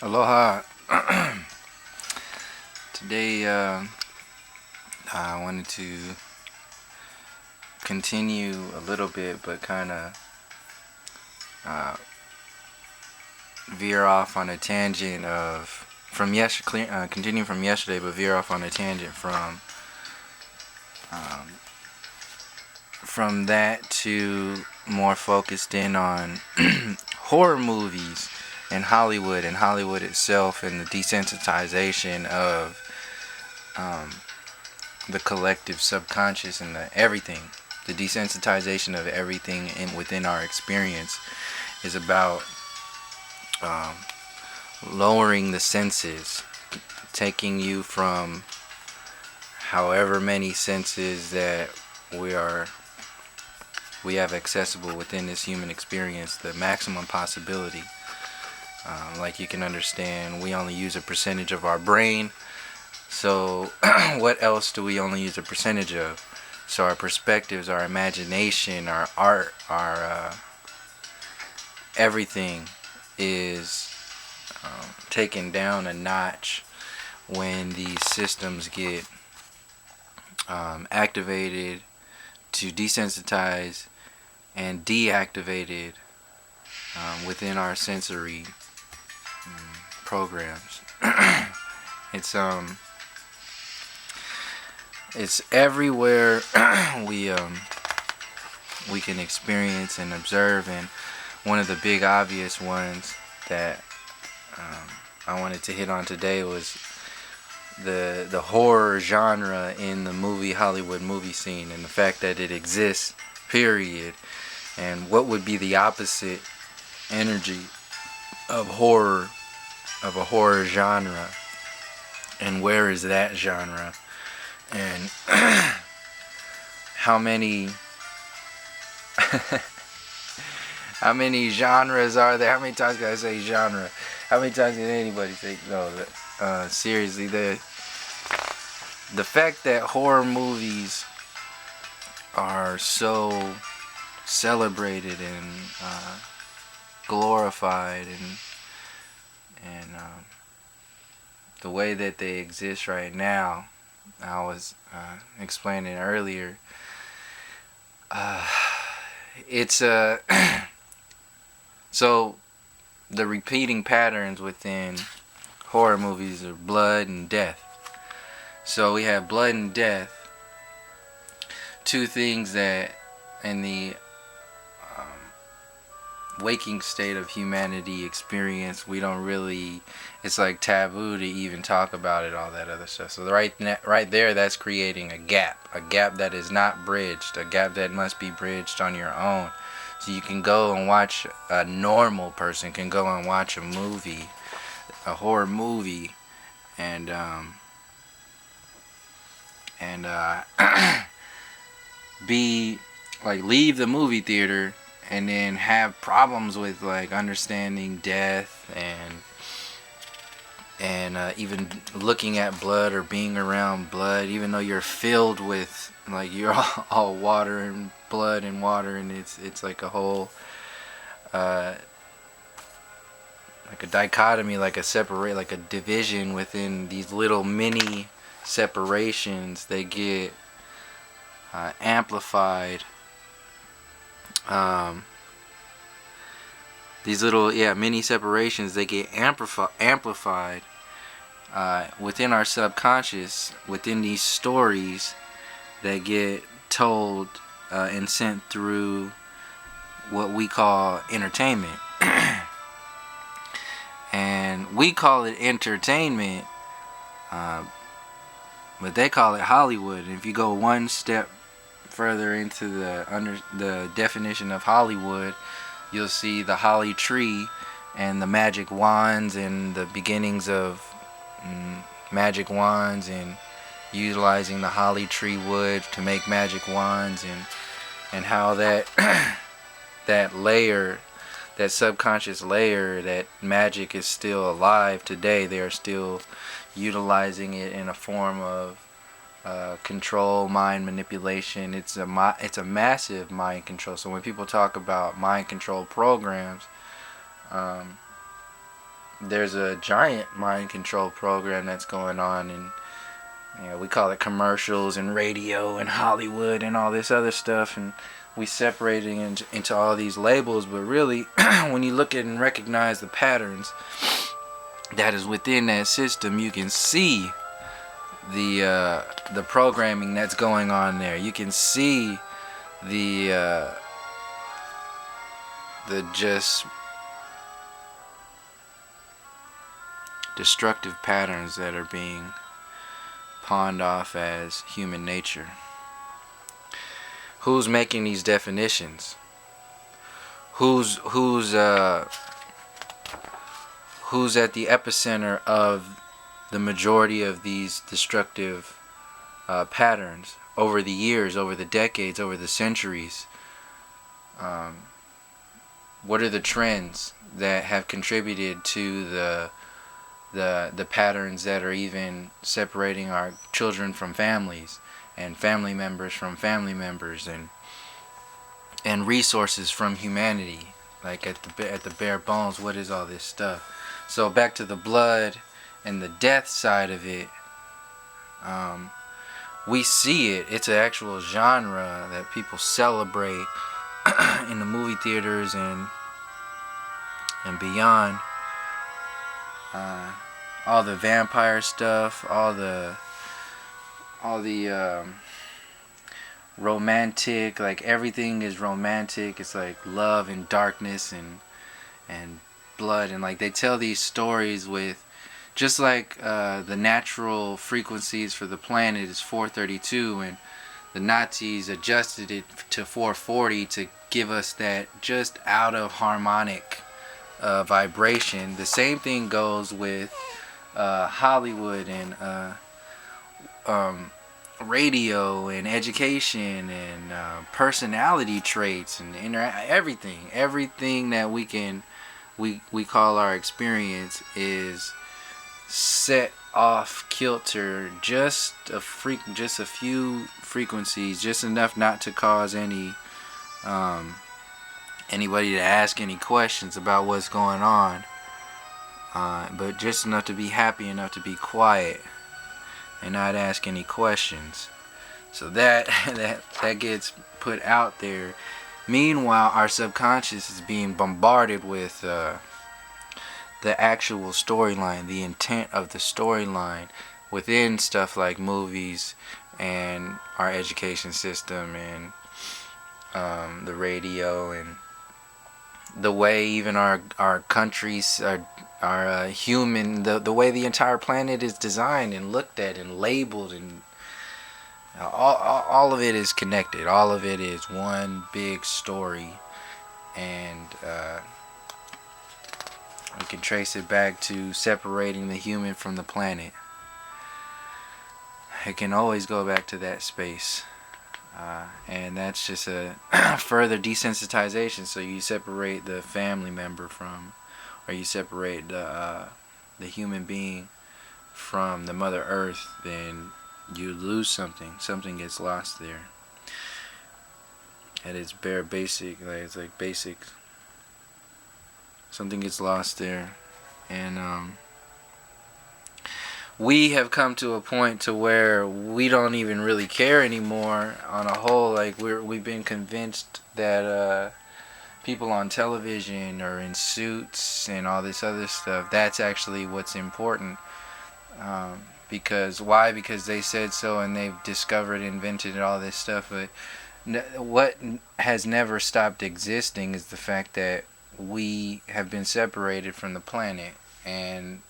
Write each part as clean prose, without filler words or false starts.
Aloha. Today, I wanted to continue a little bit, but kind of uh, veer off on a tangent of continuing from yesterday, but veer off on a tangent um, from that to more focused in on horror movies and Hollywood itself, and the desensitization of um, the collective subconscious and the desensitization of everything within our experience is about um, lowering the senses, taking you from however many senses that we are we have accessible within this human experience, the maximum possibility. Like you can understand, we only use a percentage of our brain. So, what else do we only use a percentage of? So, our perspectives, our imagination, our art, our everything is taken down a notch when these systems get activated to desensitize and deactivated within our sensory programs. it's it's everywhere. we we can experience and observe, and one of the big obvious ones that I wanted to hit on today was the horror genre in the Hollywood movie scene, and the fact that it exists, period. And what would be the opposite energy of horror, of a horror genre, and where is that genre, and how many how many genres are there? How many times can I say genre? How many times can anybody say no? Seriously, the fact that horror movies are so celebrated and glorified, and the way that they exist right now, I was explaining earlier. It's so the repeating patterns within horror movies are blood and death. So we have blood and death, two things that in the waking state of humanity experience, we don't really, it's like taboo to even talk about it, all that other stuff. So right there, that's creating a gap that is not bridged, a gap that must be bridged on your own. So you can go and watch, a normal person can go and watch a movie, a horror movie, and and be like, leave the movie theater and then have problems with like understanding death, and even looking at blood or being around blood, even though you're filled with, like, you're all water and blood and water, and it's like a whole like a dichotomy, like a division within these little mini separations. They get amplified. These little, mini separations, they get amplified within our subconscious, within these stories that get told and sent through what we call entertainment. And we call it entertainment, but they call it Hollywood. And if you go one step further into the definition of Hollywood, you'll see the holly tree and the magic wands and the beginnings of magic wands, and utilizing the holly tree wood to make magic wands, and how that that layer, that subconscious layer, that magic is still alive today. They are still utilizing it in a form of control, mind manipulation. It's a massive mind control. So when people talk about mind control programs, there's a giant mind control program that's going on, and we call it commercials and radio and Hollywood and all this other stuff, and we separate it into all these labels. But really, when you look at and recognize the patterns that is within that system, you can see the programming that's going on there. You can see the just destructive patterns that are being pawned off as human nature. Who's making these definitions? Who's at the epicenter of the majority of these destructive patterns over the years, over the decades, over the centuries? What are the trends that have contributed to the patterns that are even separating our children from families, and family members from family members, and resources from humanity? Like at the bare bones, what is all this stuff? So back to the blood and the death side of it, we see it. It's an actual genre that people celebrate in the movie theaters and beyond. All the vampire stuff, all the romantic, like everything is romantic. It's like love and darkness and blood, and like they tell these stories with, just like the natural frequencies for the planet is 432, and the Nazis adjusted it to 440 to give us that just out of harmonic vibration. The same thing goes with Hollywood and radio and education and personality traits and everything that we call our experience is set off kilter, just a few frequencies, just enough not to cause anybody to ask any questions about what's going on, but just enough to be happy enough to be quiet and not ask any questions. So that gets put out there. Meanwhile, our subconscious is being bombarded with the actual storyline, the intent of the storyline within stuff like movies and our education system and the radio, and the way even our countries are human, the way the entire planet is designed and looked at and labeled, and all of it is connected. All of it is one big story, and we can trace it back to separating the human from the planet. It can always go back to that space. And that's just a further desensitization. So you separate the family member from, or you separate the human being from the Mother Earth, then you lose something. Something gets lost there. At its bare basic, it's like basic. Something gets lost there, and we have come to a point to where we don't even really care anymore on a whole. Like we've been convinced that people on television or in suits and all this other stuff, that's actually what's important. Because why? Because they said so, and they've discovered, invented all this stuff. But what has never stopped existing is the fact that we have been separated from the planet, and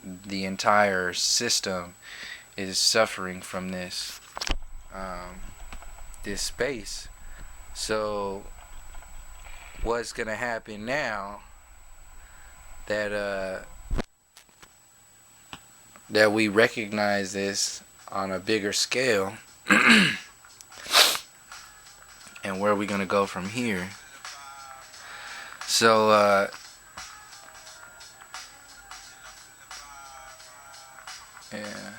the entire system is suffering from this space. So what's gonna happen now that we recognize this on a bigger scale, and where are we gonna go from here? So yeah.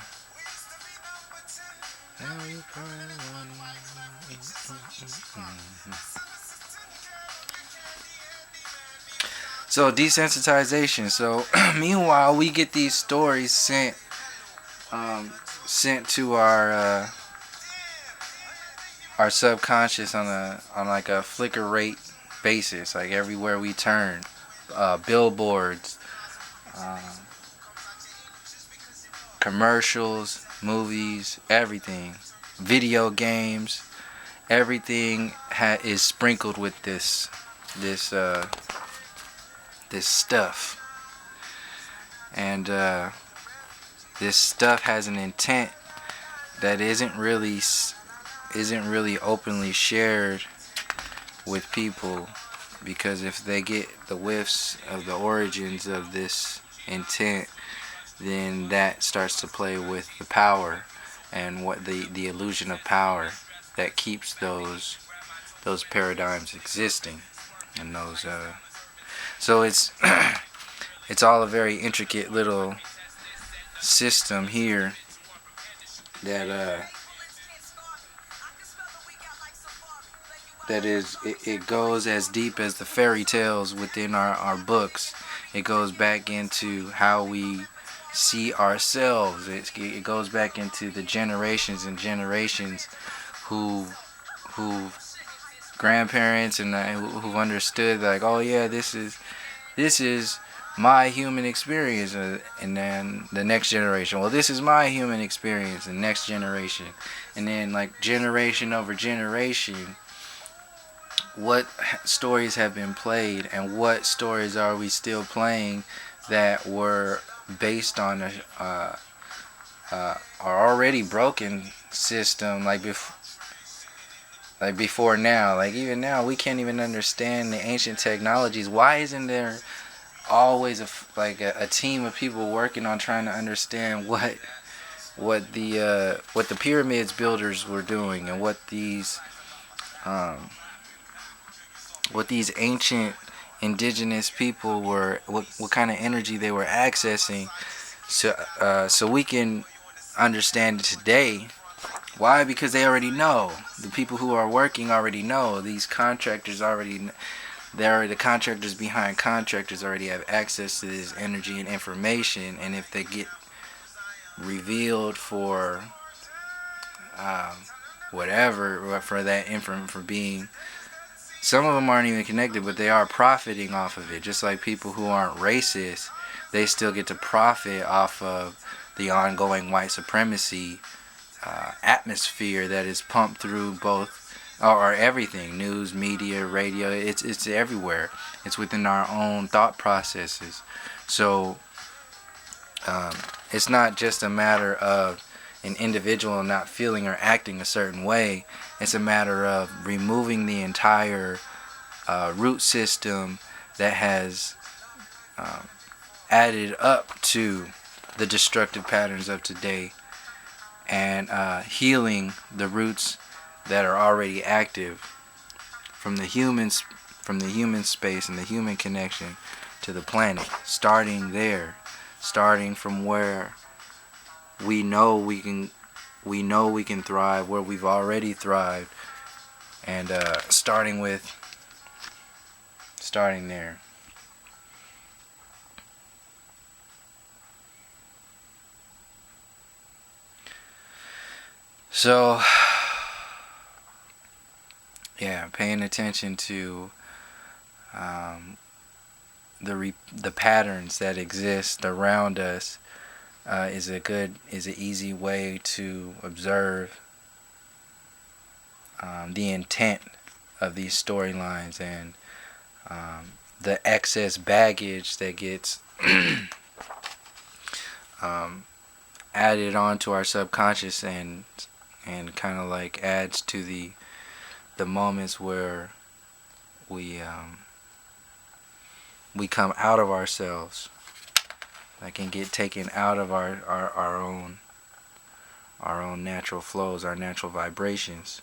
So desensitization. So meanwhile, we get these stories um, sent to our subconscious on like a flicker rate basis, like everywhere we turn, billboards, uh, commercials, movies, everything, video games, everything is sprinkled with this this stuff, and this stuff has an intent that isn't really openly shared with people, because if they get the whiffs of the origins of this intent, then that starts to play with the power and what the illusion of power that keeps those paradigms existing, and those so it's all a very intricate little system here that it goes as deep as the fairy tales within our books. It goes back into how we see ourselves. It goes back into the generations and generations who grandparents and who've understood, like, oh yeah, this is my human experience, and then the next generation, well, this is my human experience, and next generation, and then like generation over generation, what stories have been played and what stories are we still playing that were based on our already broken system, like before now. Like even now we can't even understand the ancient technologies. Why isn't there always a team of people working on trying to understand what the pyramids builders were doing, and um, what these ancient indigenous people were, what kind of energy they were accessing, so we can understand it today. Why? Because they already know. The people who are working already know. These contractors already, the contractors behind contractors already have access to this energy and information, and if they get revealed for um, whatever, for that for being, some of them aren't even connected, but they are profiting off of it. Just like people who aren't racist, they still get to profit off of the ongoing white supremacy atmosphere that is pumped through both, or everything, news, media, radio. It's everywhere. It's within our own thought processes. So um, it's not just a matter of an individual not feeling or acting a certain way. It's a matter of removing the entire root system that has um, added up to the destructive patterns of today, and healing the roots that are already active from the human space and the human connection to the planet. Starting there, starting from where we know we can thrive, where we've already thrived, and starting there. So yeah, paying attention to the patterns that exist around us is an easy way to observe the intent of these storylines, and the excess baggage that gets um, added onto our subconscious, and kind of like adds to the moments where we come out of ourselves, that can get taken out of our own natural flows, our natural vibrations.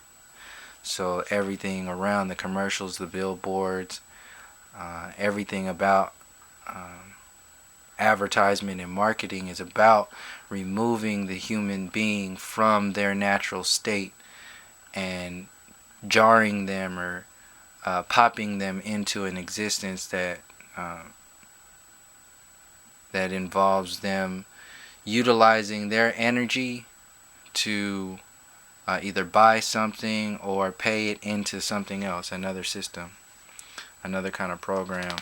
So everything around the commercials, the billboards, everything about advertisement and marketing is about removing the human being from their natural state and jarring them, or popping them into an existence that that involves them utilizing their energy to either buy something or pay it into something else, another system, another kind of program.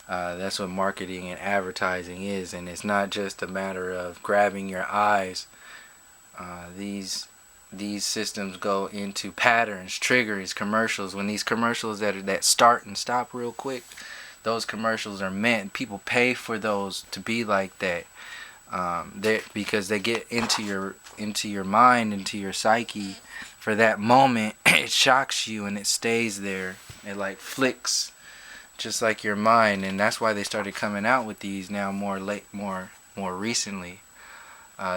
That's what marketing and advertising is, and it's not just a matter of grabbing your eyes. These systems go into patterns, triggers, commercials. When these commercials that start and stop real quick, those commercials are meant. People pay for those to be like that, because they get into your mind, into your psyche for that moment. It shocks you and it stays there. It like flicks, just like your mind, and that's why they started coming out with these now more recently.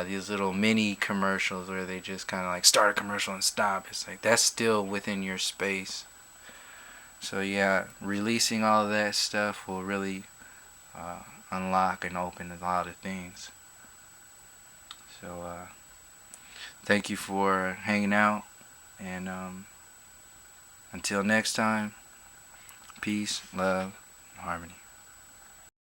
These little mini commercials where they just kind of like start a commercial and stop. It's like that's still within your space. So yeah, releasing all of that stuff will really unlock and open a lot of things. So thank you for hanging out, and until next time, peace, love, and harmony.